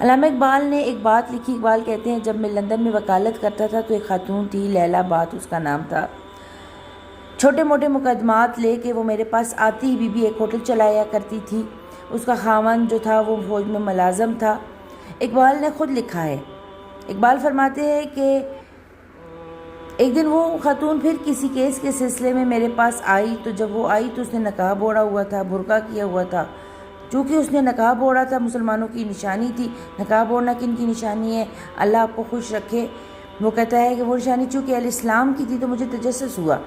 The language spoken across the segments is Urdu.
علامہ اقبال نے ایک بات لکھی. اقبال کہتے ہیں جب میں لندن میں وکالت کرتا تھا تو ایک خاتون تھی، لیلا بات اس کا نام تھا. چھوٹے موٹے مقدمات لے کے وہ میرے پاس آتی ہی. بی بی ایک ہوٹل چلایا کرتی تھی. اس کا خاوند جو تھا وہ فوج میں ملازم تھا. اقبال نے خود لکھا ہے. اقبال فرماتے ہیں کہ ایک دن وہ خاتون پھر کسی کیس کے سلسلے میں میرے پاس آئی. تو جب وہ آئی تو اس نے نقاب اوڑھا ہوا تھا، برقع کیا ہوا تھا. چونکہ اس نے نقاب اوڑھا تھا، مسلمانوں کی نشانی تھی. نقاب اوڑھنا کن کی نشانی ہے؟ اللہ آپ کو خوش رکھے. وہ کہتا ہے کہ وہ نشانی چونکہ اہل اسلام کی تھی تو مجھے تجسس ہوا.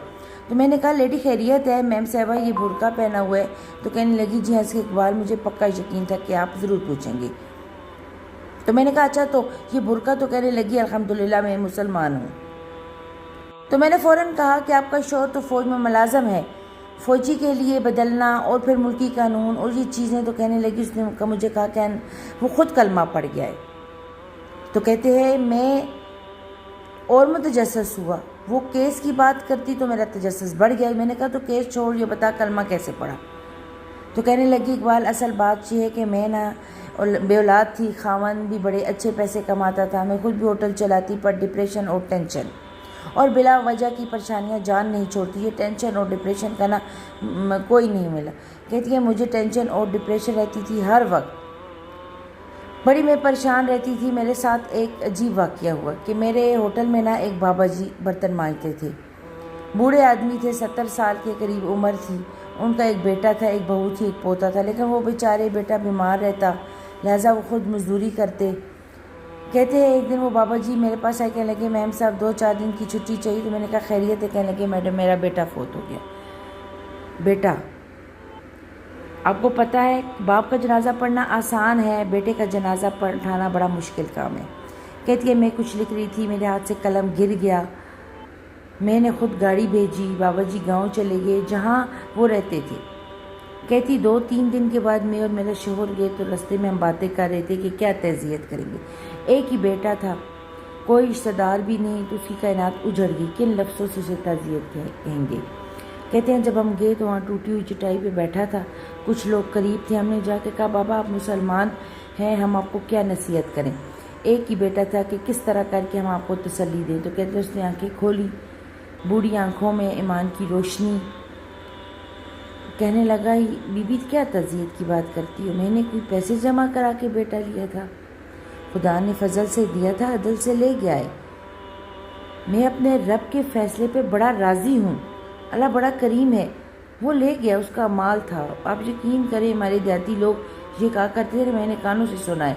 تو میں نے کہا لیڈی خیریت ہے میم صاحبہ، یہ برقع پہنا ہوا ہے؟ تو کہنے لگی جی ہاں. اس کے اقبال مجھے پکا یقین تھا کہ آپ ضرور پوچھیں گے. تو میں نے کہا اچھا تو یہ برقع؟ تو کہنے لگی الحمدللہ میں مسلمان ہوں. تو میں نے فوراً کہا کہ آپ کا شوہر تو فوج میں ملازم ہے، فوجی کے لیے بدلنا اور پھر ملکی قانون اور یہ چیزیں. تو کہنے لگی اس نے مجھے کہا کہ وہ خود کلمہ پڑھ گیا ہے. تو کہتے ہیں میں اور متجسس ہوا. وہ کیس کی بات کرتی تو میرا تجسس بڑھ گیا. میں نے کہا تو کیس چھوڑ، یہ بتا کلمہ کیسے پڑھا؟ تو کہنے لگی اقبال اصل بات یہ ہے کہ میں نا بے اولاد تھی، خاوند بھی بڑے اچھے پیسے کماتا تھا، میں خود بھی ہوٹل چلاتی، پر ڈپریشن اور ٹینشن اور بلا وجہ کی پریشانیاں جان نہیں چھوڑتی. یہ ٹینشن اور ڈپریشن کا نا کوئی نہیں ملا. کہتی ہے مجھے ٹینشن اور ڈپریشن رہتی تھی ہر وقت، بڑی میں پریشان رہتی تھی. میرے ساتھ ایک عجیب واقعہ ہوا کہ میرے ہوٹل میں نا ایک بابا جی برتن مانجتے تھے. بوڑھے آدمی تھے، 70 سال کے قریب عمر تھی. ان کا ایک بیٹا تھا، ایک بہو تھی، ایک پوتا تھا. لیکن وہ بیچارے بیٹا بیمار رہتا، لہٰذا وہ خود مزدوری کرتے. کہتے ہیں ایک دن وہ بابا جی میرے پاس آئے، کہنے لگے میم صاحب 2-4 دن کی چھٹی چاہیے. تو میں نے کہا خیریت ہے؟ کہنے لگے میڈم میرا بیٹا فوت ہو گیا. بیٹا، آپ کو پتہ ہے باپ کا جنازہ پڑھنا آسان ہے، بیٹے کا جنازہ پڑھانا بڑا مشکل کام ہے. کہتی ہے میں کچھ لکھ رہی تھی، میرے ہاتھ سے قلم گر گیا. میں نے خود گاڑی بھیجی، بابا جی گاؤں چلے گئے جہاں وہ رہتے تھے. کہتی 2-3 دن کے بعد میں اور میرا شوہر گئے تو رستے میں ہم باتیں کر رہے تھے کہ کیا تعزیت کریں گے. ایک ہی بیٹا تھا، کوئی رشتہ دار بھی نہیں، تو اس کی کائنات اجڑ گئی. کن لفظوں سے اسے تعزیت کہیں گے؟ کہتے ہیں جب ہم گئے تو وہاں ٹوٹی ہوئی چٹائی پہ بیٹھا تھا. کچھ لوگ قریب تھے. ہم نے جا کے کہا بابا آپ مسلمان ہیں، ہم آپ کو کیا نصیحت کریں؟ ایک ہی بیٹا تھا کہ کس طرح کر کے ہم آپ کو تسلی دیں. تو کہتے ہیں اس نے آنکھیں کھولی، بوڑھی آنکھوں میں ایمان کی روشنی. کہنے لگا بی بی کیا تعزیت کی بات کرتی ہو؟ میں نے کوئی پیسے جمع کرا کے بیٹا لیا تھا، خدا نے فضل سے دیا تھا، عدل سے لے گیا ہے. میں اپنے رب کے فیصلے پہ بڑا راضی ہوں. اللہ بڑا کریم ہے، وہ لے گیا، اس کا مال تھا. آپ یقین کریں ہمارے دیہاتی لوگ یہ کہا کرتے تھے، میں نے کانوں سے سنا ہے